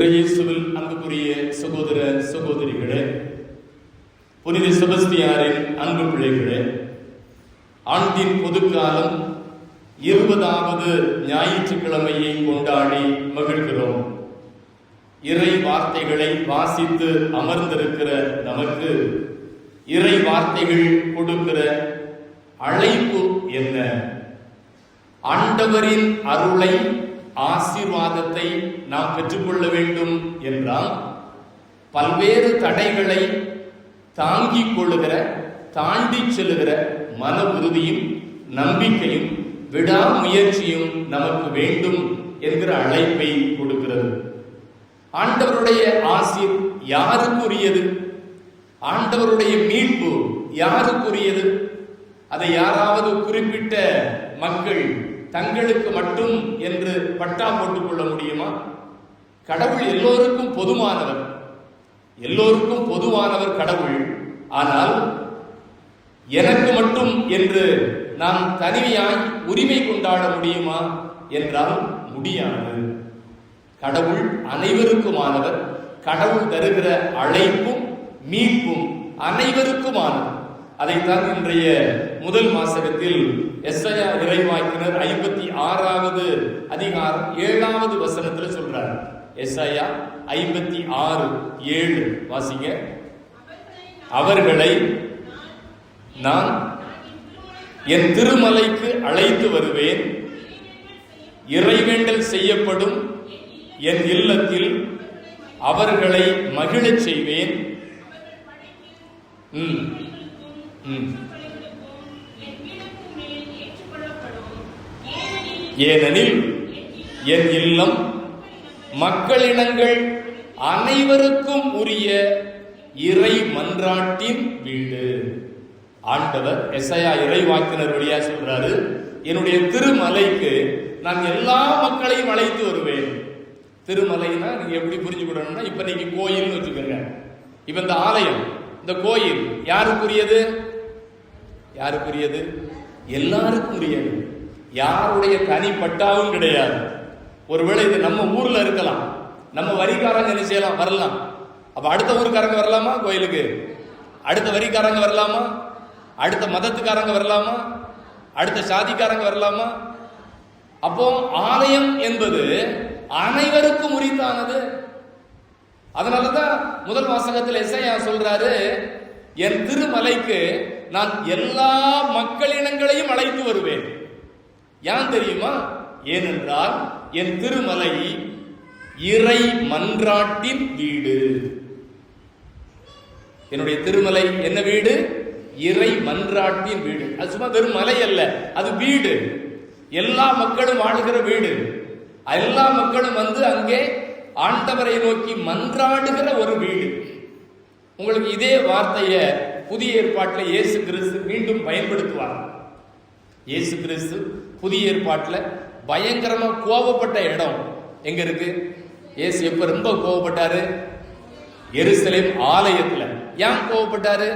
இயேசுவில் அன்புக்குரிய சகோதர சகோதரிகளே, புனித செபஸ்தியாரின் அன்பு பிள்ளைகளே, ஆண்டின் பொதுக்காலம் 20வது ஞாயிற்றுக்கிழமையை கொண்டாடி மகிழ்கிறோம். இறை வார்த்தைகளை வாசித்து அமர்ந்திருக்கிற நமக்கு இறை வார்த்தைகள் கொடுக்கிற அழைப்பு என்ன? ஆண்டவரின் அருளை, ஆசீர்வாதத்தை நாம் பெற்றுக்கொள்ள வேண்டும் என்றால் பல்வேறு தடைகளை தாங்கிக் கொள்ளுகிற, தாண்டி செல்லுகிற மன உறுதியும் நம்பிக்கையும் விடாமுயற்சியும் நமக்கு வேண்டும் என்கிற அழைப்பை கொடுக்கிறது. ஆண்டவருடைய ஆசீர் யாருக்குரியது? ஆண்டவருடைய மீட்பு யாருக்குரியது? அதை யாராவது குறிப்பிட்ட மக்கள் தங்களுக்கு மட்டும் என்று பட்டா போட்டுக் கொள்ள முடியுமா? கடவுள் எல்லோருக்கும் பொதுவானவர், எல்லோருக்கும் பொதுவானவர் கடவுள். ஆனால் எனக்கு மட்டும் என்று நாம் தனிமையாய் உரிமை கொண்டாட முடியுமா என்றால் முடியாது. கடவுள் அனைவருக்குமானவர். கடவுள் தருகிற அழைப்பும் மீட்பும் அனைவருக்குமானவர். அதைத்தான் இன்றைய முதல் வாசகத்தில் எஸ்ஐயா இறைவாக்கினர் 56வது அதிகாரம் 7வது வசனத்தில் சொல்றார். எஸ்ஐயா 56:7 வாசிங்க. அவர்களை நான் என் திருமலைக்கு அழைத்து வருவேன், இறைவேண்டல் செய்யப்படும் என் இல்லத்தில் அவர்களை மகிழச் செய்வேன். ஏனெனில் என் இல்லம் மக்களினங்கள் அனைவருக்கும் உரிய இறை மன்றாட்டின் வீடு. ஆண்டவர் எஸ்ஐயா இறைவாக்கினர் வழியா சொல்றாரு, என்னுடைய திருமலைக்கு நான் எல்லா மக்களையும் அழைத்து வருவேன். திருமலைனா நீங்க எப்படி புரிஞ்சுக்கணும்னா, இப்ப நீங்க கோயில்னு வச்சுக்கோங்க. இப்ப இந்த ஆலயம், இந்த கோயில் யாருக்குரியது? யாருக்குரியது? எல்லாருக்கும் உரியது. யாருடைய தனிப்பட்டாவும் கிடையாது. ஒருவேளை இது நம்ம ஊர்ல இருக்கலாம், நம்ம வரிக்காரங்க என்ன செய்யலாம், வரலாம். அப்ப அடுத்த ஊருக்காரங்க வரலாமா கோயிலுக்கு? அடுத்த வரிக்காரங்க வரலாமா? அடுத்த மதத்துக்காரங்க வரலாமா? அடுத்த சாதிக்காரங்க வரலாமா? அப்போ ஆலயம் என்பது அனைவருக்கும் உரித்தானது. அதனாலதான் முதல் வாசகத்தில் எஸ்ஐயா சொல்றாரு, என் திருமலைக்கு நான் எல்லா மக்களினங்களையும் அழைத்து வருவேன். ஏன் தெரியுமா? ஏனென்றால் என் திருமலை இறை மன்றாட்டின் வீடு. என்னுடைய திருமலை என்ன வீடு? இறை மன்றாட்டின் வீடு. அது சும்மா வெறும் மலை அல்ல, அது வீடு. எல்லா மக்களும் வாழ்கிற வீடு. எல்லா மக்களும் வந்து அங்கே ஆண்டவரை நோக்கி மன்றாடுகிற ஒரு வீடு. உங்களுக்கு இதே வார்த்தையை புதிய ஏற்பாட்டில் இயேசு கிறிஸ்து மீண்டும் பயன்படுத்துவார். இயேசு கிறிஸ்து புதிய ஏற்பாட்டில் பயங்கரமா கோபப்பட்ட இடம் எங்க இருக்கு? இயேசு எப்ப ரொம்ப கோபப்பட்டாரு? எருசலேம் ஆலயத்துல. ஏன் கோபப்பட்டாரு?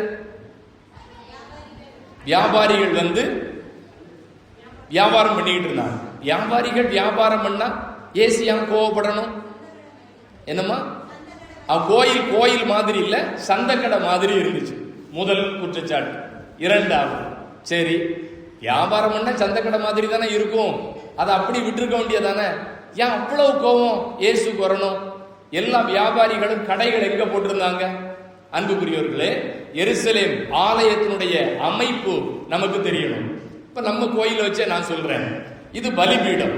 வியாபாரிகள் வந்து வியாபாரம் பண்ணிட்டு இருந்தாங்க. வியாபாரிகள் வியாபாரம் பண்ணா இயேசு ஏன் கோபப்படணும்? என்னம்மா, கோயில் கோயில் மாதிரி இல்ல, சந்தக்கடை மாதிரி இருந்துச்சு. முதல் குற்றச்சாட்டு. இரண்டாவது, சரி வியாபாரம் பண்ண சந்தக்கடை மாதிரி தானே இருக்கும், அதை அப்படி விட்டுருக்க வேண்டியதானே, ஏன் அவ்வளவு கோபம் இயேசுக்கு வரணும்? எல்லா வியாபாரிகளும் கடைகள் எங்க போட்டிருந்தாங்க? அன்புக்குரியவர்களே, எருசலேம் ஆலயத்தினுடைய அமைப்பு நமக்கு தெரியணும். இப்ப நம்ம கோயில வச்சே நான் சொல்றேன், இது பலிபீடம்.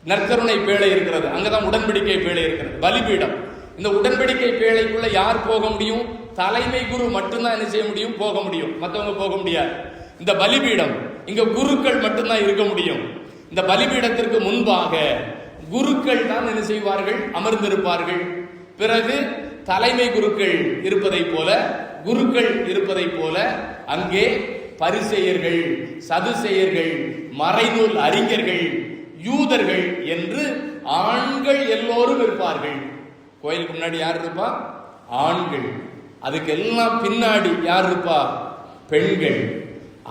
நற்கருணை பேழை இருக்கிறது, அங்கதான் உடன்படிக்கை பேழை இருக்கிறது. பலிபீடம். இந்த உடன்படிக்கை பேழைக்குள்ள யார் போக முடியும்? தலைமை குரு மட்டும்தான் என்ன செய்ய முடியும்? போக முடியும். மற்றவங்க போக முடியாது. இந்த பலிபீடம், இங்க குருக்கள் மட்டும்தான் இருக்க முடியும். இந்த பலிபீடத்திற்கு முன்பாக குருக்கள் தான் என்ன செய்வார்கள்? அமர்ந்திருப்பார்கள். பிறகு தலைமை குருக்கள் இருப்பதை போல, குருக்கள் இருப்பதை போல அங்கே பரிசேயர்கள், சதுசேயர்கள், மறைநூல் அறிஞர்கள், யூதர்கள் என்று ஆண்கள் எல்லோரும் இருப்பார்கள். கோயிலுக்கு முன்னாடி யார் இருப்பா? ஆண்கள். அதுக்கு எல்லாம் பின்னாடி யார் இருப்பா? பெண்கள்.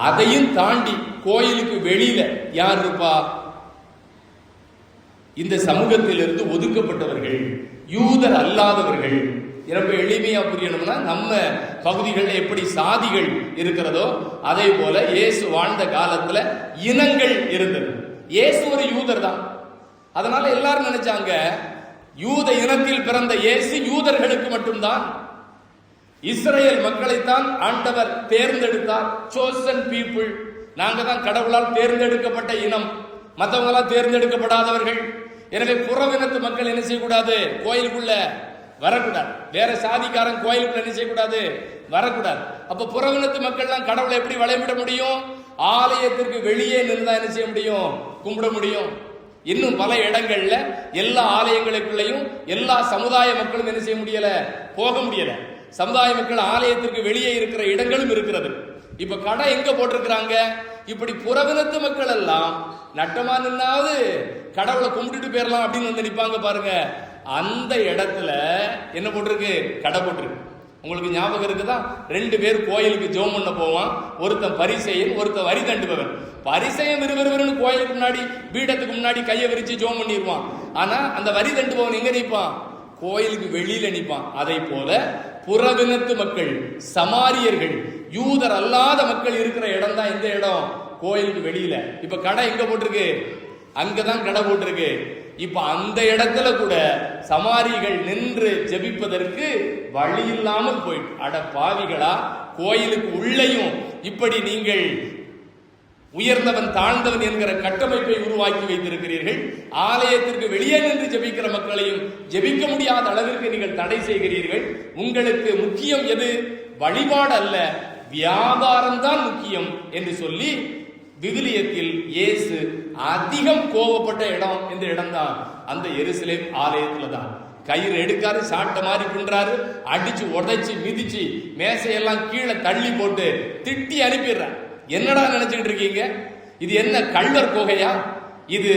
அதையும் தாண்டி கோயிலுக்கு வெளியில யார் இருப்பா? இந்த சமூகத்திலிருந்து ஒதுக்கப்பட்டவர்கள், யூதர் அல்லாதவர்கள். ரொம்ப எளிமையா புரியணும்னா, நம்ம பகுதிகளில் எப்படி சாதிகள் இருக்கிறதோ அதே போல இயேசு வாழ்ந்த காலத்துல இனங்கள் இருந்தது. இயேசு ஒரு யூதர் தான். அதனால எல்லாரும் நினைச்சாங்க யூத இனத்தில் பிறந்த இயேசு யூதர்களுக்கு மட்டும்தான், இஸ்ரேல் மக்களைத்தான் ஆண்டவர் தேர்ந்தெடுத்தார். chosen people, நாங்க தான் கடவுளால் தேர்ந்தெடுக்கப்பட்ட இனம், மற்றவங்க எல்லாம் தேர்ந்தெடுக்கப்படாதவர்கள். எனவே புறவினத்து மக்கள் என்ன செய்யக்கூடாது, கோயிலுக்குள்ள வரக்கூடாது. வேற சாதிக்காரன் கோயிலுக்குள்ள என்ன செய்யக்கூடாது, வரக்கூடாது. அப்ப புறவினத்து மக்கள்லாம் கடவுளை எப்படி வழிபட முடியும்? ஆலயத்திற்கு வெளியே நின்று என்ன செய்ய முடியும், கும்பிட முடியும். இன்னும் பல இடங்கள்ல எல்லா ஆலயங்களுக்குள்ளேயும் எல்லா சமுதாய மக்களும் என்ன செய்ய முடியல, போக முடியல. சமுதாய மக்கள் ஆலயத்திற்கு வெளியே இருக்கிற இடங்களும் இருக்கிறது. இப்ப கடை எங்க போட்டிருக்கிறாங்க, இப்படி புறவினத்து மக்கள் எல்லாம் நட்டமா நின்னாவது கடவுளை கும்பிட்டுட்டு போயிடலாம் அப்படின்னு வந்து நிப்பாங்க பாருங்க. அந்த இடத்துல என்ன போட்டிருக்கு, கடை போட்டிருக்கு. உங்களுக்கு ஞாபகம் இருக்குதா, 2 பேர் கோயிலுக்கு ஜெபம் பண்ண போவான். ஒருத்தன் பரிசேயன், ஒருத்தன் வரி தண்டுபவன். பரிசேயன் விறுவிறுன்னு கோயிலுக்கு முன்னாடி பீடத்துக்கு முன்னாடி கையை விரிச்சு ஜெபம் பண்ணிடுவான். ஆனா அந்த வரி தண்டுபவன் எங்க நிற்பான், கோயிலுக்கு வெளியில நிற்பான். அதை போல புறவினத்து மக்கள், சமாரியர்கள், யூதர் அல்லாத மக்கள் இருக்கிற இடம் தான் எந்த இடம், கோயிலுக்கு வெளியில. இப்ப கடை எங்க போட்டிருக்கு, அங்கதான் கடை போட்டிருக்கு. இப்ப அந்த இடத்துல கூட சமாரிகள் நின்று ஜெபிப்பதற்கு வழி இல்லாமல் போயிட்டு, அட பாவிகளா, கோயிலுக்கு உள்ளேயும் இப்படி நீங்கள் உயர்ந்தவன் தாழ்ந்தவன் என்கிற கட்டமைப்பை உருவாக்கி வைத்திருக்கிறீர்கள். ஆலயத்திற்கு வெளியே நின்று ஜெபிக்கிற மக்களையும் ஜெபிக்க முடியாத அளவிற்கு நீங்கள் தடை செய்கிறீர்கள். உங்களுக்கு முக்கியம் எது, வழிபாடு அல்ல, வியாபாரம் தான் முக்கியம் என்று சொல்லி விவிலியத்தில் இயேசு அதிகம் கோபப்பட்ட இடம் இந்த இடம் தான் அந்த எருசலேம் ஆலயத்துல தான். கயிறு எடுக்காரு, சாட்டை மாதிரி பின்றாரு, அடிச்சு உடைச்சு மிதிச்சு மேசையெல்லாம் கீழே தள்ளி போட்டு திட்டி அனுப்பிடுறார். என்னடா நினைச்சுட்டு இருக்கீங்க, இது என்ன கள்ளர் கோகையா, இது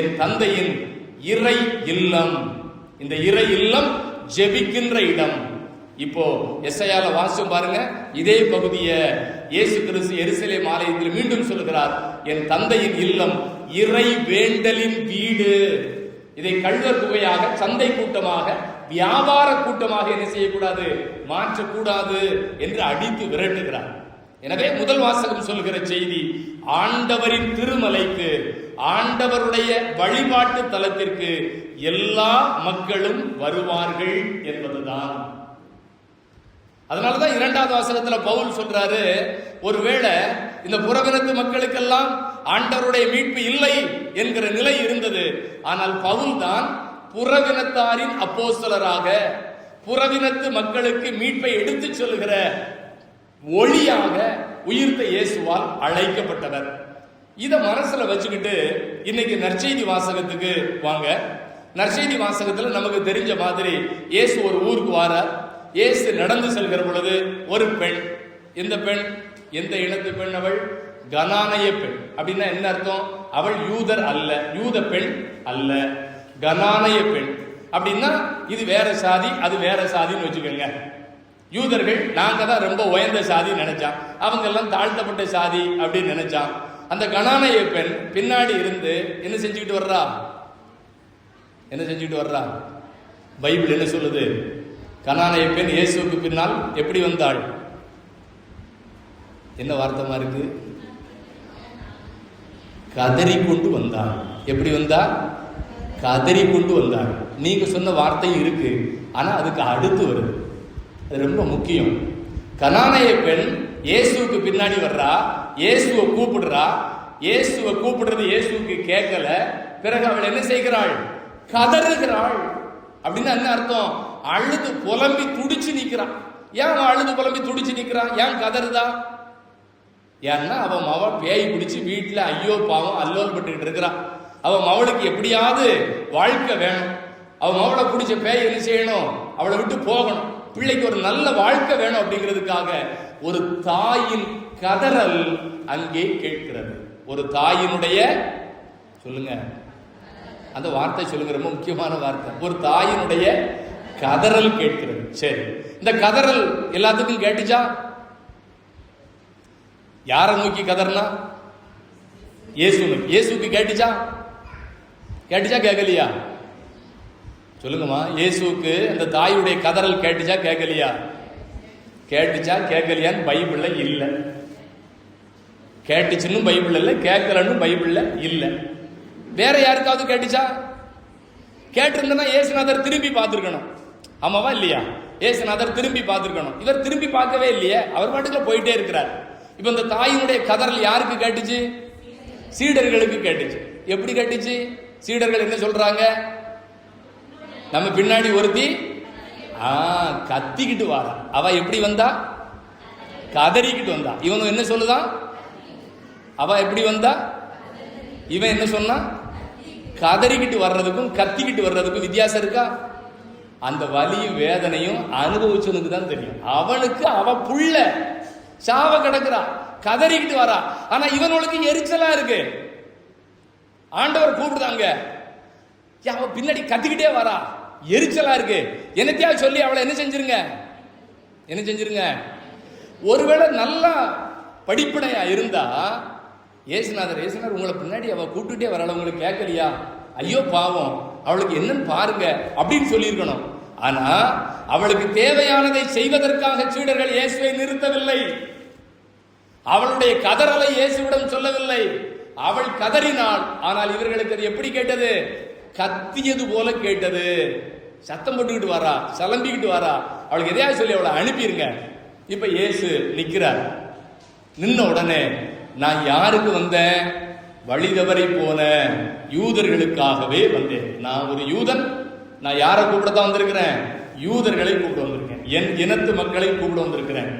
என் தந்தையின் இறை இல்லம், இந்த இறை இல்லம் ஜெபிக்கின்ற இடம். இப்போ எஸ்ஐயால வாசம் பாருங்க, இதே பகுதியை இயேசு கிறிஸ்து எருசலேம் ஆலயத்தில் மீண்டும் சொல்லுகிறார், என் தந்தையின் இல்லம் இறை வேண்டலின் வீடு. இதை கள்வர் குகையாக, சந்தை கூட்டமாக, வியாபார கூட்டமாக என்ன செய்யக்கூடாது, மாற்றக்கூடாது என்று அடித்து விரட்டுகிறார். எனவே முதல் வாசகம் சொல்லுகிற செய்தி, ஆண்டவரின் திருமலைக்கு, ஆண்டவருடைய வழிபாட்டு தலத்திற்கு எல்லா மக்களும் வருவார்கள் என்பதுதான். அதனாலதான் 2வது வாசகத்துல பவுல் சொல்றாரு, ஒருவேளை இந்த புறவினத்து மக்களுக்கெல்லாம் ஆண்டவருடைய மீட்பு இல்லை என்கிற நிலை இருந்தது. ஆனால் பவுல் தான் புறவினத்தாரின் அப்போஸ்தலராக, புறவினத்து மக்களுக்கு மீட்பை எடுத்து சொல்லுகிற ஒளியாக உயிர்த்த இயேசுவால் அழைக்கப்பட்டவர். இத மனசுல வச்சுக்கிட்டு இன்னைக்கு நற்செய்தி வாசகத்துக்கு வாங்க. நற்செய்தி வாசகத்துல நமக்கு தெரிஞ்ச மாதிரி இயேசு ஒரு ஊருக்கு வாரார். இயேசு நடந்து செல்கிற பொழுது ஒரு பெண், இந்த பெண் எந்த இனத்து பெண், அவள் கனானைய பெண். அப்படின்னா என்ன அர்த்தம், அவள் யூதர் அல்ல, யூத பெண் அல்ல, கனானைய பெண். அப்படின்னா இது வேற சாதி, அது வேற சாதின்னு வச்சுக்கோங்க. யூதர்கள் நாங்க தான் ரொம்ப உயர்ந்த சாதி நினைச்சான், அவங்க எல்லாம் தாழ்த்தப்பட்ட சாதி அப்படின்னு நினைச்சான். அந்த கனானைய பெண் பின்னாடி இருந்து என்ன செஞ்சுக்கிட்டு வர்றா, என்ன செஞ்சுக்கிட்டு வர்றா, பைபிள் என்ன சொல்லுது, கனானைய பெண் இயேசுவுக்கு பின்னால் எப்படி வந்தாள், என்ன வார்த்தமா இருக்கு, கதறிக்கொண்டு வந்தாள். எப்படி வந்தா, கதறிக்கொண்டு வந்தாள். நீங்க சொன்ன வார்த்தை இருக்கு, ஆனா அதுக்கு அடுத்து வருது, அது ரொம்ப முக்கியம். கனானைய பெண் இயேசுவுக்கு பின்னாடி வர்றா, இயேசுவை கூப்பிடுறா, இயேசுவை கூப்பிடுறது இயேசுவுக்கு கேட்கல. பிறகு அவள் என்ன செய்கிறாள், கதறுகிறாள். அப்படின்னு என்ன அர்த்தம், அழுது புலம்பி துடிச்சு நிக்கிறான். ஏன் அழுது புலம்பி துடிச்சு நிக்கிறான், ஏன் கதறுதா, ஏன்னா அவன் மவ பேய் பிடிச்சு வீட்டுல ஐயோ பாவம் அல்லோல் பட்டுக்கிட்டு இருக்கிறான். அவன் மவளுக்கு எப்படியாவது வாழ்க்கை வேணும், அவன் மவளை பிடிச்ச பேய் என்ன செய்யணும், அவளை விட்டு போகணும், பிள்ளைக்கு ஒரு நல்ல வாழ்க்கை வேணும். அப்படிங்கிறதுக்காக ஒரு தாயின் கதறல் அங்கே கேட்கிறது. ஒரு தாயினுடைய, சொல்லுங்க அந்த வார்த்தை சொல்லுங்க, ரொம்ப முக்கியமான வார்த்தை, ஒரு தாயினுடைய கதறல் கேட்கிறது. சரி, இந்த கதறல் எல்லாத்துக்கும் கேட்டுச்சா, யாரை நோக்கி கதறனா, இயேசுக்கு கேட்டுச்சா, கேட்டுச்சா கேட்கலையா, சொல்லுங்கம்மா, இயேசுக்கு அந்த தாயுடைய கதறல் கேட்டுச்சா கேட்கலையா? கேட்டுச்சா கேட்கலையான்னு பைபிள்ல இல்லை. கேட்டுச்சுன்னு பைபிள் இல்லை, கேட்கலன்னு பைபிள்ல இல்லை. வேற யாருக்காவது கேட்டுச்சா? கேட்டிருந்தா இயேசுநாதர் திரும்பி பார்த்துருக்கணும். ஆமாவா இல்லையா? இயேசுநாதர் திரும்பி பார்த்துருக்கணும். இவர் திரும்பி பார்க்கவே இல்லையே, அவர் பாட்டுக்குள்ள போயிட்டே இருக்கிறார். இப்ப இந்த தாயினுடைய கதறல் யாருக்கு கேட்டுச்சு? சீடர்களுக்கு கேட்டுச்சு. எப்படி கேட்டுச்சு? சீடர்கள் என்ன சொல்றாங்க? நம்ம பின்னாடி ஒருத்தி கத்திக்கிட்டு வாரா. அவ எப்படி வந்தா? கதறிக்கிட்டு வந்தா. இவன் என்ன சொல்லுதான்? அவ எப்படி வந்தா? இவன் என்ன சொன்னா? கதறிக்கிட்டு வர்றதுக்கும் கத்திக்கிட்டு வர்றதுக்கும் வித்தியாசம் இருக்கா? அந்த வலியும் வேதனையும் அனுபவிச்சவனுக்கு தான் தெரியும். அவனுக்கு அவ புள்ள சாவ கிடக்குறா, கதறிக்கிட்டு வரா. ஆனா இவனுக்கு எரிச்சலா இருக்கு. ஆண்டவர் கூப்பிடுதாங்க, அவ பின்னாடி கத்திக்கிட்டே வரா, எரிச்சலா இருக்கு. என்னத்தையா சொல்லி அவளை என்ன செஞ்சிருங்க. ஒருவேளை நல்லா படிப்பனையா இருந்தா இயேசுநாதர் உங்களை பின்னாடி அவ கூப்பிட்டுட்டே வரல, உங்களுக்கு கேட்கலையா? ஐயோ பாவம், அவளுக்கு என்னன்னு பாருங்க அப்படின்னு சொல்லியிருக்கணும். ஆனா அவளுக்கு தேவையானதை செய்வதற்காக சீடர்கள் இயேசுவை நிறுத்தவில்லை. அவளுடைய கதறலை இயேசுவிடம் சொல்லவில்லை. அவள் கதறினாள். ஆனால் இவர்களுக்கு அது எப்படி கேட்டது? கத்தியது போல கேட்டது. சத்தம் போட்டுக்கிட்டு வரா, சலம்பிக்கிட்டு வரா. அவளுக்கு எதையாவது சொல்லி அவளை அனுப்பிடுங்க. இப்ப இயேசு நிக்கிறார். நின்ன உடனே, நான் யாருக்கு வந்தேன்? வழி தவறி போன யூதர்களுக்காகவே வந்தேன். நான் ஒரு யூதன். நான் யாரை கூப்பிடத்தான் வந்திருக்கிறேன்? யூதர்களை கூப்பிட வந்திருக்கேன். என் இனத்து மக்களை கூப்பிட வந்திருக்கிறேன்.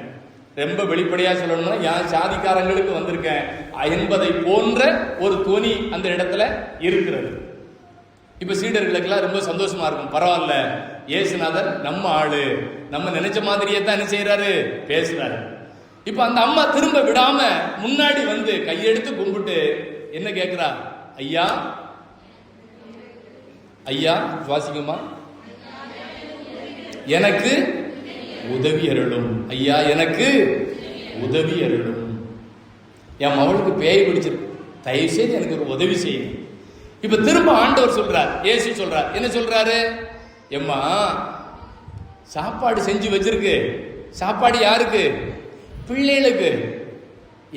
ரொம்ப வெளிப்படையா சொல்லணும்னா, என் சாதிக்காரங்களுக்கு வந்திருக்கேன் என்பதை போன்ற ஒரு துணி அந்த இடத்துல இருக்கிறது. இப்ப சீடர்களுக்கெல்லாம் ரொம்ப சந்தோஷமா இருக்கும். பரவாயில்ல, இயேசுநாதர் நம்ம ஆளு, நம்ம நினைச்ச மாதிரியே தான் என்ன செய்யறாரு, பேசுறாரு. இப்ப அந்த அம்மா திரும்ப விடாம முன்னாடி வந்து கையெடுத்து கும்பிட்டு என்ன கேட்கிறா? ஐயா, ஐயா, வாசிங்கம்மா, எனக்கு உதவி அருளும். ஐயா, எனக்கு உதவி அருளும். என் மகளுக்கு பேய் பிடிச்சிருக்கு, தயவு செய்து எனக்கு ஒரு உதவி செய்யுங்க. இப்ப திரும்ப ஆண்டவர் சொல்றார், இயேசு சொல்றார். என்ன சொல்றாரு? எம்மா, சாப்பாடு செஞ்சு வச்சிருக்கு. சாப்பாடு யாருக்கு? பிள்ளைகளுக்கு.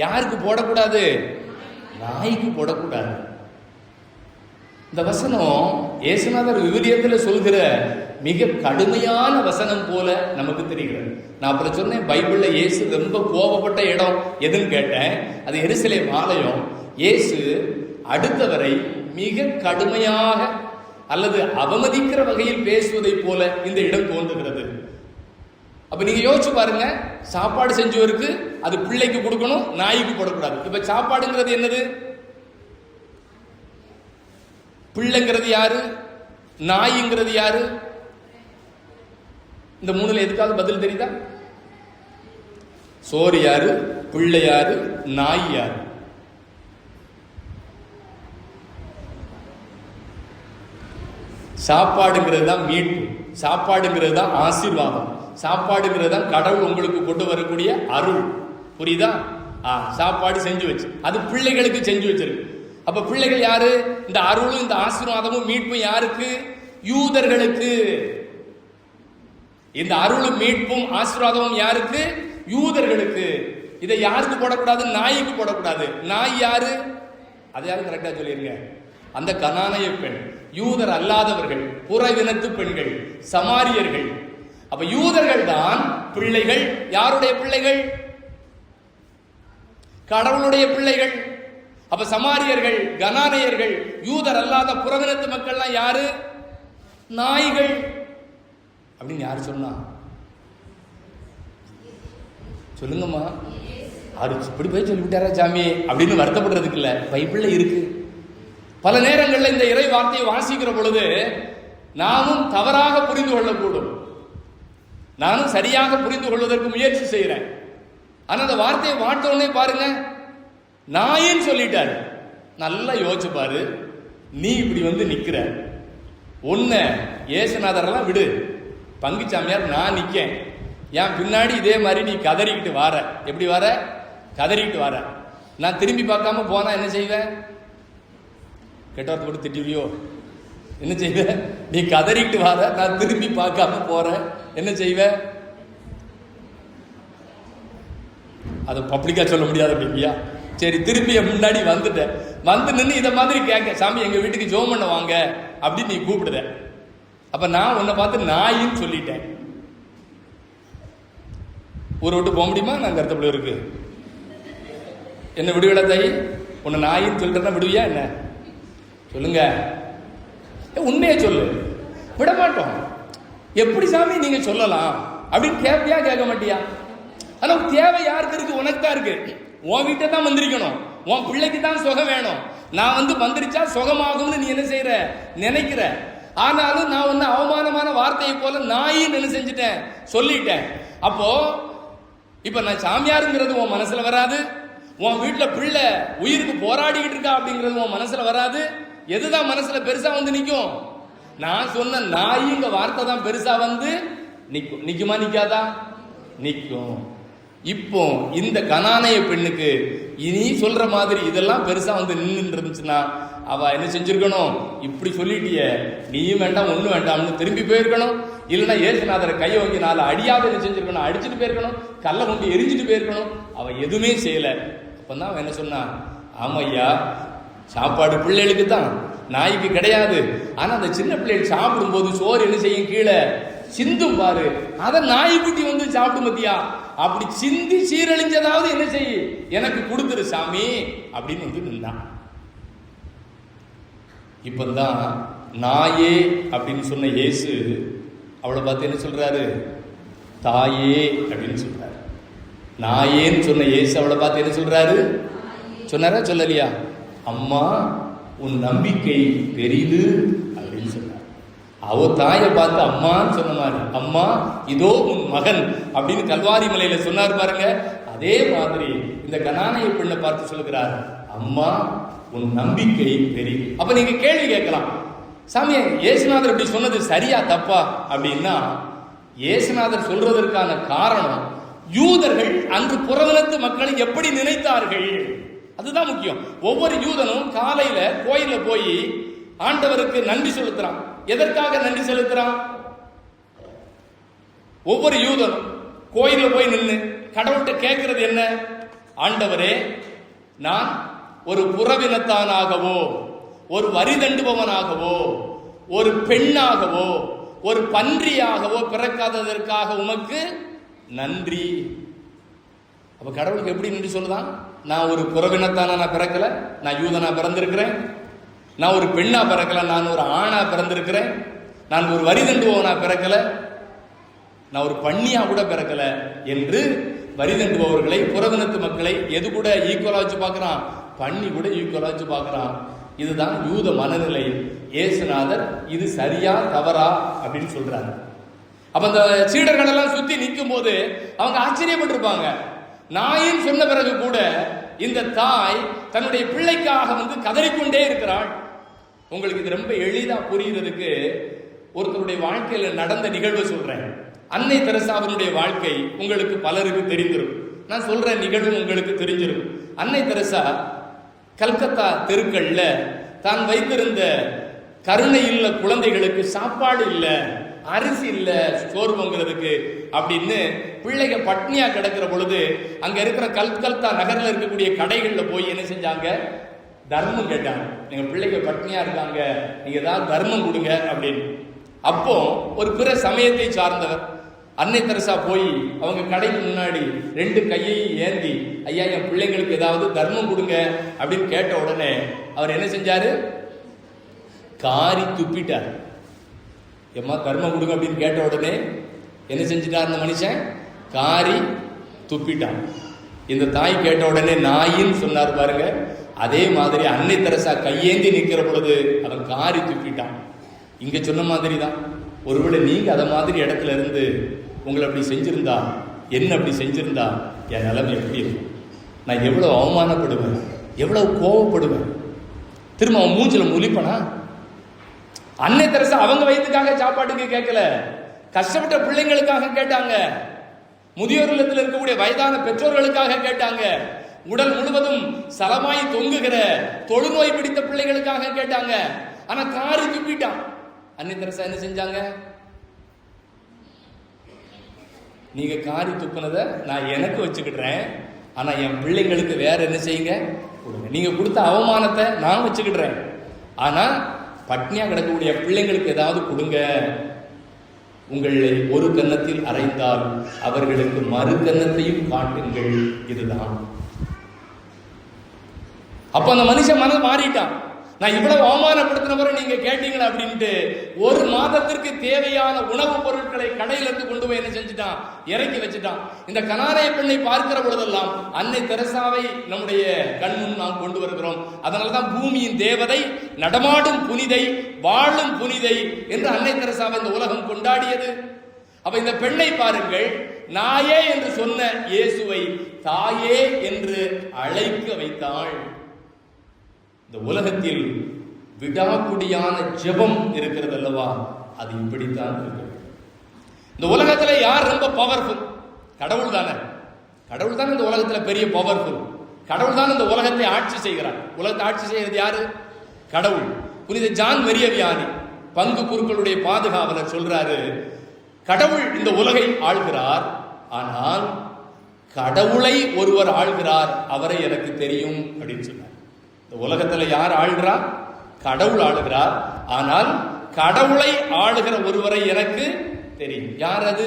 யாருக்கு போடக்கூடாது? நாய்க்கு போடக்கூடாது. இந்த வசனம் இயேசுநாதர் விவிலியத்தில் சொல்கிற மிக கடுமையான வசனம் போல நமக்கு தெரிகிறது. நான் அப்புறம் சொன்னேன், பைபிள்ல இயேசு ரொம்ப கோபப்பட்ட இடம் எதுன்னு கேட்டேன். அது எருசலேம் ஆலயம். இயேசு அடுத்தவரை மிக கடுமையாக அல்லது அவமதிக்கிற வகையில் பேசுவதை போல இந்த இடம் தோன்றுகிறது. அப்ப நீங்க யோசிச்சு பாருங்க, சாப்பாடு செஞ்சவருக்கு அது பிள்ளைக்கு கொடுக்கணும், நாய்க்கு போடக்கூடாது. இப்ப சாப்பாடுங்கிறது என்னது? பிள்ளைங்கிறது யாரு? நாய்ங்கிறது யாரு? இந்த மூணுல எதுக்காவது பதில் தெரியுதா? சோறு யாரு, பிள்ளை யாரு, நாய் யாரு? சாப்பாடுங்கிறது தான் மீட்பு, சாப்பாடுங்கிறது தான் ஆசீர்வாதம், சாப்பாடுங்கிறது தான் கடவுள் உங்களுக்கு கொண்டு வரக்கூடிய அருள். புரியுதா? சாப்பாடு செஞ்சு வச்சு அது பிள்ளைகளுக்கு செஞ்சு வச்சிருக்கு. அப்ப பிள்ளைகள் யாரு? இந்த அருளும் இந்த ஆசீர்வாதமும் மீட்பும் யாருக்கு? யூதர்களுக்கு. இந்த அருளும் மீட்பும் ஆசீர்வாதமும் யாருக்கு? யூதர்களுக்கு. இதை யாருக்கு போடக்கூடாது? நாய்க்கு போடக்கூடாது. நாய் யாரு? அதை யாரும் கரெக்டா சொல்லிருங்க. அந்த கனானிய பெண், யூதர் அல்லாதவர்கள், புறவினத்து பெண்கள், சமாரியர்கள். அப்ப யூதர்கள் தான் பிள்ளைகள். யாருடைய பிள்ளைகள்? கடவுளுடைய பிள்ளைகள். அப்ப சமாரியர்கள், கனானியர்கள், யூதர் அல்லாத புறவினத்து மக்கள்லாம் யாரு? நாய்கள். அப்படின்னு யாரு சொன்னா? சொல்லுங்கம்மா. இப்படி போய் சொல்லிவிட்டாரா சாமி அப்படின்னு வருத்தப்படுறதுக்கு இல்ல, பைபிள்ல இருக்கு. பல நேரங்களில் இந்த இறை வார்த்தையை வாசிக்கிற பொழுது நாமும் தவறாக புரிந்து கொள்ளக்கூடும். நானும் சரியாக புரிந்து கொள்வதற்கு முயற்சி செய்கிறேன். ஆனா அந்த வார்த்தையை வாட்டோன்னே பாருங்க, நாயின்னு சொல்லிட்டாரு. நல்லா யோசிச்சு பாரு. நீ இப்படி வந்து நிக்கிற, ஒன்ன ஏசுநாதரெல்லாம் விடு, பங்குச்சாமியார் நான் நிக்கேன், என் பின்னாடி இதே மாதிரி நீ கதறிக்கிட்டு வார. எப்படி வார? கதறிக்கிட்டு வார. நான் திரும்பி பார்க்காம போனா என்ன செய்வேன்? கெட்ட வார்த்தை போட்டு திட்டுவியோ? என்ன செய்வ? நீ கதறிட்டு வர, நான் திரும்பி பார்க்காம போறேன், என்ன செய்வ? அதை பப்ளிக்கா சொல்ல முடியாது அப்படியா? சரி, திரும்பி முன்னாடி வந்துட்டேன், வந்து நின்று இதை மாதிரி கேட்க, சாமி எங்க வீட்டுக்கு ஜோம் பண்ண வாங்க அப்படின்னு நீ கூப்பிடுத. அப்ப நான் உன்னை பார்த்து நாயின்னு சொல்லிட்டேன். ஊரை விட்டு போக முடியுமா? நான் கருத்தப்பட இருக்கு என்ன விடுவில தாயி? உன்னை நாயின்னு சொல்லிட்டேன்னா விடுவியா என்ன? சொல்லுங்க, உண்மையை சொல்லு. விட மாட்டோம். எப்படி சாமி நீங்க சொல்லலாம் அப்படின்னு கேட்பியா? கேட்க மாட்டியா? ஆனா தேவை யாருக்கு இருக்கு? உனக்கு தான் இருக்கு. உன் வீட்டை தான் வந்திருக்கணும், உன் பிள்ளைக்கு தான் சுகம் வேணும். நான் வந்து வந்திருச்சா சுகமாகும்னு நீ என்ன செய்யற? நினைக்கிற. ஆனாலும் நான் வந்து அவமானமான வார்த்தையை போல நாயின்னு என்ன செஞ்சுட்டேன்? சொல்லிட்டேன். அப்போ இப்ப நான் சாமியாருங்கிறது உன் மனசுல வராது, உன் வீட்டுல பிள்ளை உயிருக்கு போராடிக்கிட்டு இருக்கா அப்படிங்கிறது உன் மனசுல வராது. எதுதான் மனசுல பெருசா வந்து நிக்கும்? நான் சொன்ன நாயிங்க வார்த்தை தான் பெருசா வந்து நிக்கும். நிக்குமா? நிக்காதா? நிக்கும். இப்போ இந்த கனானைய பெண்ணுக்கு இனி சொல்ற மாதிரி இதெல்லாம் பெருசா வந்து நின்று இருந்துச்சுன்னா அவ என்ன செஞ்சிருக்கணும்? இப்படி சொல்லிட்டிய, நீயும் வேண்டாம் ஒண்ணும் வேண்டாம்னு திரும்பி போயிருக்கணும். இல்லைன்னா ஏசுநாதரை கையை வாங்கி 4 அடியாவது என்ன செஞ்சிருக்கணும்? அடிச்சுட்டு போயிருக்கணும், கல்லை கொண்டு எரிஞ்சிட்டு போயிருக்கணும். அவ எதுவுமே செய்யல. அப்பதான் அவன் என்ன சொன்னா? ஆமையா, சாப்பாடு பிள்ளைகளுக்கு தான், நாய்க்கு கிடையாது. ஆனா அந்த சின்ன பிள்ளைகள் சாப்பிடும் போது சோறு என்ன செய்யும்? கீழே சிந்தும் பாரு, அத நாய்க்குட்டி வந்து சாப்பிடும் பத்தியா? அப்படி சிந்தி சீரழிஞ்சதாவது என்ன செய்ய எனக்கு கொடுத்துரு சாமி அப்படின்னு வந்து நின்றான். இப்பதான் நாயே அப்படின்னு சொன்ன இயேசு அவளை பார்த்து என்ன சொல்றாரு? தாயே அப்படின்னு சொல்றாரு. நாயேன்னு சொன்ன இயேசு அவளை பார்த்து என்ன சொல்றாரு? சொன்னாரா சொல்லலையா? அம்மா உன் நம்பிக்கை பெரிது அப்படின்னு சொன்னார். அவ தாயை பார்த்து அம்மான்னு சொன்ன மாதிரி, அம்மா இதோ உன் மகன் அப்படின்னு கல்வாரி மலையில சொன்னார் பாருங்க. அதே மாதிரி இந்த கனானைய பெண்ணை பார்த்து சொல்லுகிறார், அம்மா உன் நம்பிக்கை பெரிது. அப்ப நீங்க கேள்வி கேட்கலாம், சாமி இயேசுநாதர் இப்படி சொன்னது சரியா தப்பா அப்படின்னா, இயேசுநாதர் சொல்றதற்கான காரணம் யூதர்கள் அன்று புறவனத்து மக்களை எப்படி நினைத்தார்கள், அதுதான் முக்கியம். ஒவ்வொரு யூதனும் காலையில கோயில போய் ஆண்டவருக்கு நன்றி செலுத்துறான். எதற்காக நன்றி செலுத்துறான்? ஒவ்வொரு யூதனும் கோயில போய் நின்று கடவுள்கிட்ட கேட்கிறது என்ன? ஆண்டவரே, நான் ஒரு புறவினத்தானாகவோ, ஒரு வரி தண்டுபவனாகவோ, ஒரு பெண்ணாகவோ, ஒரு பன்றியாகவோ பிறக்காததற்காக உமக்கு நன்றி. அப்ப கடவுளுக்கு எப்படி நன்றி சொல்லுதான்? நான் ஒரு புறவினத்தானா நான் பிறக்கல, நான் யூதனா பிறந்திருக்கிறேன். நான் ஒரு பெண்ணா பிறக்கல, நான் ஒரு ஆணா பிறந்திருக்கிறேன். நான் ஒரு வரி தண்டுபவனா பிறக்கல, நான் ஒரு பன்னியா கூட பிறக்கல என்று வரி தண்டுபவர்களை, புறவினத்து மக்களை எது கூட ஈக்குவலா வச்சு பார்க்கிறான்? பன்னி கூட ஈக்குவலா வச்சு பார்க்கிறான். இதுதான் யூத மனநிலை. இயேசுநாதர் இது சரியா தவறா அப்படின்னு சொல்றாரு. அப்ப அந்த சீடர்கள் எல்லாம் சுத்தி நிற்கும் போது அவங்க ஆச்சரியப்பட்டிருப்பாங்க. நாயின் சொன்ன பிறகு கூட இந்த தாய் தன்னுடைய பிள்ளைக்காக வந்து கதறிக்கொண்டே இருக்கிறாள். உங்களுக்கு இது ரொம்ப எளிதா புரிகிறதுக்கு ஒருத்தருடைய வாழ்க்கையில நடந்த நிகழ்வு சொல்றேன். அன்னை தெரசாவினுடைய வாழ்க்கை உங்களுக்கு பலருக்கு தெரிந்திருக்கும். நான் சொல்ற நிகழ்வு உங்களுக்கு தெரிஞ்சிருக்கும். அன்னை தெரசா கல்கத்தா தெருக்கள்ல தான் வைத்திருந்த கருணை இல்ல குழந்தைகளுக்கு சாப்பாடு இல்ல, அரிசி இல்ல, சோறு பொங்குறதுக்கு அப்படின்னு பிள்ளைங்க பட்னியா கிடக்கிற பொழுது அங்க இருக்கிற கல்கத்தா நகர்ல இருக்கக்கூடிய கடைகள்ல போய் என்ன செஞ்சாங்க? தர்மம் கேட்டாங்க. எங்க பிள்ளைங்க பட்னியா இருக்காங்க, நீங்க ஏதாவது தர்மம் கொடுங்க அப்படின்னு. அப்போ ஒரு பிற சமயத்தை சார்ந்தவர் அன்னை தெரசா போய் அவங்க கடைக்கு முன்னாடி 2 கையையும் ஏந்தி, ஐயா என் பிள்ளைங்களுக்கு ஏதாவது தர்மம் கொடுங்க அப்படின்னு கேட்ட உடனே அவர் என்ன செஞ்சாரு? காரி துப்பிட்டார். எம்மா தர்மம் கொடுங்க அப்படின்னு கேட்ட உடனே என்ன செஞ்சிட்டார் அந்த மனுஷன்? காரி துப்பிட்டான். இந்த தாய் கேட்ட உடனே நாயின்னு சொன்னார் பாருங்க. அதே மாதிரி அன்னை தெரசா கையேந்தி நிற்கிற பொழுது அவன் காரி துப்பிட்டான். இங்க சொன்ன மாதிரி தான். ஒருவேளை நீங்க அத மாதிரி இடத்துல இருந்து உங்களை அப்படி செஞ்சிருந்தா, என்ன அப்படி செஞ்சிருந்தா என் நிலைமை எப்படி இருக்கும்? நான் எவ்வளவு அவமானப்படுவேன், எவ்வளவு கோவப்படுவேன். திரும்ப அவன் மூஞ்சில முழிப்பனா? அன்னை தெரசா அவங்க வயிற்றுக்காக சாப்பாட்டுக்கு கேட்கல, கஷ்டப்பட்ட பிள்ளைங்களுக்காக கேட்டாங்க. முதியோர் இல்லத்தில் இருக்கக்கூடிய வயதான பெற்றோர்களுக்காக கேட்டாங்க. உடல் முழுவதும் சலமாய் தொங்குகிற தொழுநோய் பிடித்த பிள்ளைகளுக்காக கேட்டாங்க. ஆனா காரி துப்பிட்டான். அன்னை தெரசா என்ன செஞ்சாங்க? நீங்க காரி துப்புனதை நான் எனக்கு வச்சுக்கிடுறேன், ஆனா என் பிள்ளைங்களுக்கு வேற என்ன செய்யுங்க, கொடுங்க. நீங்க கொடுத்த அவமானத்தை நான் வச்சுக்கிடுறேன், ஆனா பட்னியா கிடக்கக்கூடிய பிள்ளைங்களுக்கு ஏதாவது கொடுங்க. உங்களை ஒரு கன்னத்தில் அறைந்தால் அவர்களுக்கு மறு கன்னத்தையும் காட்டுங்கள். இதுதான். அப்ப அந்த மனுஷன் மனது மாறிட்டான். நான் இவ்வளவு அவமானப்படுத்தினவரை நீங்க கேட்டீங்களா அப்படின்ட்டு ஒரு மாதத்திற்கு தேவையான உணவுப் பொருட்களை கடையில இருந்து கொண்டு போய் என்ன செஞ்சுட்டான், இறக்கி வச்சுட்டான். இந்த கனானிய பெண்ணை பார்க்கிற பொழுதெல்லாம் அன்னை தெரசாவை நம்முடைய கண்முன் நாம் கொண்டு வருகிறோம். அதனால்தான் பூமியின் தேவதை, நடமாடும் புனிதை, வாழும் புனிதை என்று அன்னை தெரசாவை இந்த உலகம் கொண்டாடியது. அப்ப இந்த பெண்ணை பாருங்கள், நாயே என்று சொன்ன இயேசுவை தாயே என்று அழைக்க வைத்தாள். இந்த உலகத்தில் விடாக்குடியான ஜெபம் இருக்கிறது அல்லவா, அது இப்படித்தான் இருக்கு. இந்த உலகத்துல யார் ரொம்ப பவர்ஃபுல்? கடவுள் தானே. கடவுள் தான் இந்த உலகத்துல பெரிய பவர்ஃபுல். கடவுள் தான் இந்த உலகத்தை ஆட்சி செய்கிறார். உலகத்தை ஆட்சி செய்கிறது யாரு? கடவுள். புனித ஜான் மரிய வியானி பங்கு குருக்களுடைய பாதுகாவலர் சொல்றாரு, கடவுள் இந்த உலகை ஆள்கிறார், ஆனால் கடவுளை ஒருவர் ஆள்கிறார், அவரை எனக்கு தெரியும் அப்படின்னு சொன்னார். இந்த உலகத்துல யார் ஆள்கிறார்? கடவுள் ஆளுகிறார், ஆனால் கடவுளை ஆளுகிற ஒருவரை எனக்கு தெரியும். யார் அது?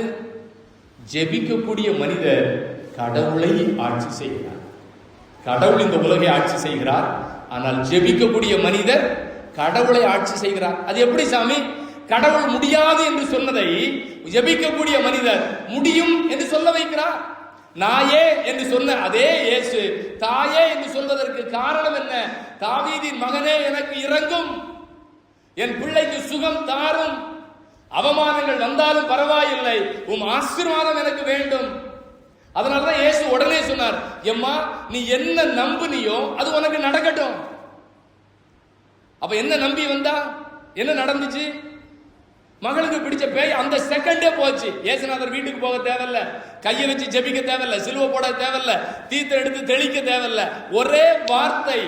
ஜெபிக்கக்கூடிய மனிதர் கடவுளை ஆட்சி செய்கிறார். கடவுள் இந்த உலகை ஆட்சி செய்கிறார், ஆனால் ஜெபிக்கக்கூடிய மனிதர் கடவுளை ஆட்சி செய்கிறார். அது எப்படி சாமி? கடவுள் முடியாது என்று சொன்னதை ஜெபிக்கக்கூடிய மனிதர் முடியும் என்று சொல்ல வைக்கிறார். நாயே என்று சொன்ன அதே இயேசு தாயே என்று சொல்வதற்கு காரணம் என்ன? தாவீதின் மகனே எனக்கு இரங்கும், என் பிள்ளைக்கு சுகம் தாரும், அவமானங்கள் வந்தாலும் பரவாயில்லை, உம் ஆசீர்வாதம் எனக்கு வேண்டும். அதனாலதான் இயேசு உடனே சொன்னார், எம்மா நீ என்ன நம்புனியோ அது உனக்கு நடக்கட்டும். அப்ப என்ன நம்பி வந்தா என்ன நடந்துச்சு? மகளுக்கு பிடிச்ச பேய் அந்த செகண்டே போச்சு. இயேசுநாதர் வீட்டுக்கு போக தேவையில்ல, கையை வச்சு ஜெபிக்க தேவையில்ல, சிலுவை போட தேவையில்ல, தீர்த்த எடுத்து தெளிக்க தேவையில்ல, ஒரே வார்த்தை,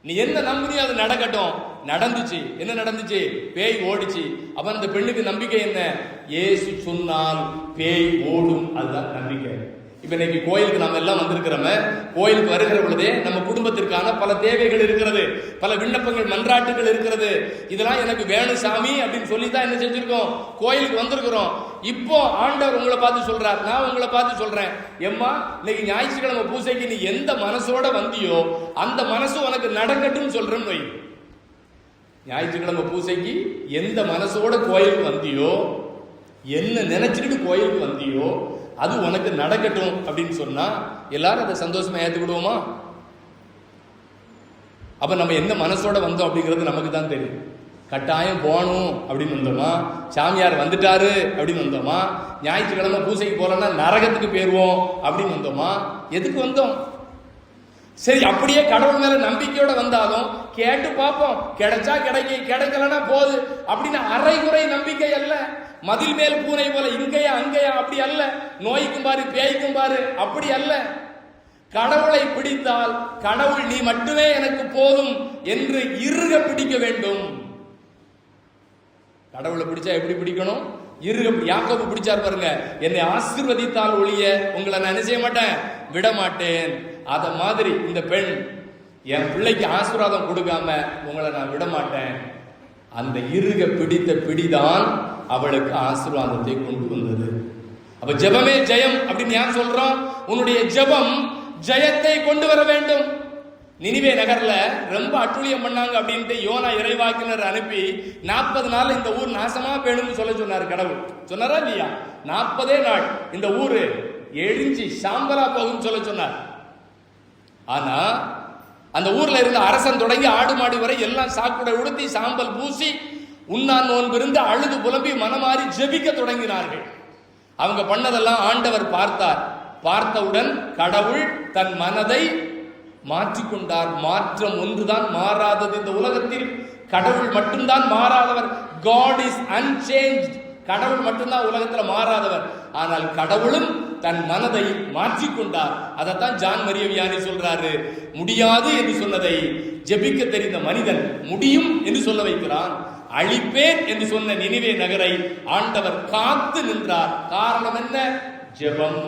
நீ என்ன நம்புனியோ அது நடக்கட்டும். நடந்துச்சு. என்ன நடந்துச்சு? பேய் ஓடிச்சு. அப்ப அந்த பெண்ணுக்கு நம்பிக்கை என்ன? இயேசு சொன்னால் பேய் ஓடும், அதுதான் நம்பிக்கை. இப்ப இன்னைக்கு கோயிலுக்கு நம்ம எல்லாம் வந்திருக்கிறோமே, கோயிலுக்கு வருகிற பொழுதே நம்ம குடும்பத்திற்கான பல தேவைகள் இருக்கிறது, பல விண்ணப்பங்கள் மன்றாட்டுகள் இருக்கிறது. இதெல்லாம் எனக்கு வேணும் சாமி அப்படின்னு சொல்லித்தான் என்ன செஞ்சிருக்கோம், கோயிலுக்கு வந்திருக்கிறோம். இப்போ ஆண்டவர் உங்களை பார்த்து சொல்றார், நான் உங்களை பார்த்து சொல்றேன், எம்மா இன்னைக்கு ஞாயிற்றுக்கிழமை பூசைக்கு நீ எந்த மனசோட வந்தியோ அந்த மனசு உனக்கு நடக்கட்டும் சொல்றேன்னு வை. ஞாயிற்றுக்கிழமை பூசைக்கு எந்த மனசோட கோயிலுக்கு வந்தியோ, என்ன நினைச்சுக்கிட்டு கோயிலுக்கு வந்தியோ அது உனக்கு நடக்கட்டும் அப்படின்னு சொன்னா எல்லாரும் அதை சந்தோஷமா ஏத்துக்கிடுவோமா? அப்ப நம்ம எந்த மனசோட வந்தோம் அப்படிங்கிறது நமக்கு தான் தெரியும். கட்டாயம் போகணும் அப்படின்னு வந்தோமா, சாமியார் வந்துட்டாரு அப்படின்னு வந்தோமா, ஞாயிற்றுக்கிழமை பூசைக்கு போறோம்னா நரகத்துக்கு போயிருவோம் அப்படின்னு வந்தோமா, எதுக்கு வந்தோம்? சரி, அப்படியே கடவுள் மேல நம்பிக்கையோட வந்தாலும் கேட்டு பார்ப்போம், கிடைச்சா கிடைக்கலன்னா போகுது அப்படின்னு அரைகுறை நம்பிக்கை அல்ல. மதில் மேல் பூனை போல இங்கேயா அங்கேயா அப்படி அல்ல. நோய்க்கும் பாரு பேய்க்கும் பாரு அப்படி அல்ல. கடவுளை பிடித்தால் கடவுள் நீ மட்டுமே எனக்கு போதும் என்று இறுக பிடிக்க வேண்டும். கடவுளை பிடிச்சா எப்படி பிடிக்கணும்? இறுக. யாக்கோபு பிடிச்சார் பாருங்க, என்னை ஆசீர்வதித்தால் ஒழிய உங்களை நான் என்ன செய்ய மாட்டேன், விட மாட்டேன். அத மாதிரி இந்த பெண் என் பிள்ளைக்கு ஆசீர்வாதம் கொடுக்காம உங்களை நான் விட மாட்டேன். அந்த இறுக பிடித்த பிடிதான் அவளுக்கு ஆசீர்வாதத்தை கொண்டு வந்தது. அப்ப ஜெபமே ஜெயம் அப்படின்னு ஏன் சொல்றோம்? உன்னுடைய ஜெபம் ஜெயத்தை கொண்டு வர வேண்டும். நினிவே நகர்ல ரொம்ப அட்டுழியம் பண்ணாங்க அப்படின்ட்டு யோனா இறைவாக்கினர் அனுப்பி 40 நாள் இந்த ஊர் நாசமா போயிடும்னு சொல்ல சொன்னார். கடவுள் சொன்னாரா இல்லையா? 40 நாள் இந்த ஊரு எரிஞ்சு சாம்பலா போகும் சொல்ல சொன்னார். ஆனா அந்த ஊர்ல இருந்த அரசன் தொடங்கி ஆடு மாடு வரை எல்லாம் சாக்குடை உடுத்தி சாம்பல் பூசி உண்ணான் நோன்பு இருந்து அழுது புலம்பி மனமாறி ஜெபிக்க தொடங்கினார்கள். அவங்க பண்ணதெல்லாம் ஆண்டவர் பார்த்தார். பார்த்தவுடன் கடவுள் தன் மனதை மாற்றிக்கொண்டார். மாற்றம் ஒன்றுதான் மாறாதது இந்த உலகத்தில், கடவுள் மட்டும்தான் மாறாதவர். God is unchanged. கடவுள் மட்டும்தான் உலகத்துல மாறாதவர். ஆனால் கடவுளும் தன் மனதை மாற்றிக்கொண்டார். அதைத்தான் ஜான் மரிய வியானி சொல்றாரு, முடியாது என்று சொன்னதை ஜெபிக்க தெரிந்த மனிதன் முடியும் என்று சொல்ல வைக்கிறான். அழிப்பேன் என்று சொன்ன நினிவே நகரை ஆண்டவர் காத்து நின்றார். காரணம் என்ன? ஜெபம்,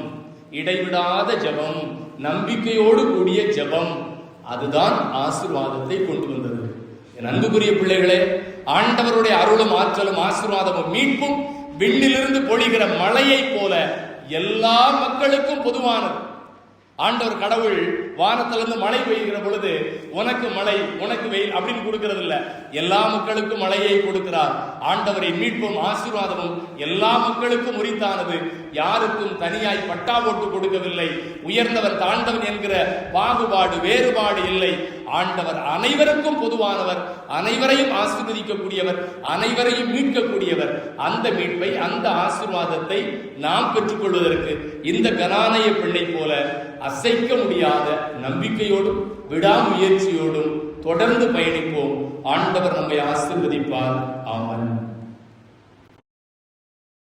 இடைவிடாத ஜெபம், நம்பிக்கையோடு கூடிய ஜெபம். அதுதான் ஆசீர்வாதத்தை கொண்டு வந்தது. என் அன்புக்குரிய பிள்ளைகளே, ஆண்டவருடைய அருளும் ஆற்றலும் ஆசீர்வாதமும் மீட்பும் விண்ணிலிருந்து பொழிகிற மழையை போல எல்லா மக்களுக்கும் பொதுவானது. ஆண்டவர் கடவுள் வானத்திலிருந்து மழை பெய்கிற பொழுது உனக்கு மழை உனக்கு வெயில் அப்படின்னு கொடுக்கிறது இல்ல, எல்லா மக்களுக்கும் மழையை கொடுக்கிறார். ஆண்டவரின் மீட்பும் ஆசீர்வாதமும் எல்லா மக்களுக்கும் உரித்தானது. யாருக்கும் தனியாய் பட்டா போட்டு கொடுக்கவில்லை. உயர்ந்தவர் தாழ்ந்தவன் என்கிற பாகுபாடு வேறுபாடு இல்லை. ஆண்டவர் அனைவருக்கும் பொதுவானவர், அனைவரையும் ஆசீர்வதிக்கக்கூடியவர், அனைவரையும் மீட்கக்கூடியவர். அந்த மீட்பை, அந்த ஆசீர்வாதத்தை நாம் பெற்றுக்கொள்வதற்கு இந்த கனானைய பெண்ணை போல அசைக்க முடியாத நம்பிக்கையோடும் விடாமுயற்சியோடும் தொடர்ந்து பயணிப்போம். ஆண்டவர் நம்மை ஆசீர்வதிப்பார். ஆமென்.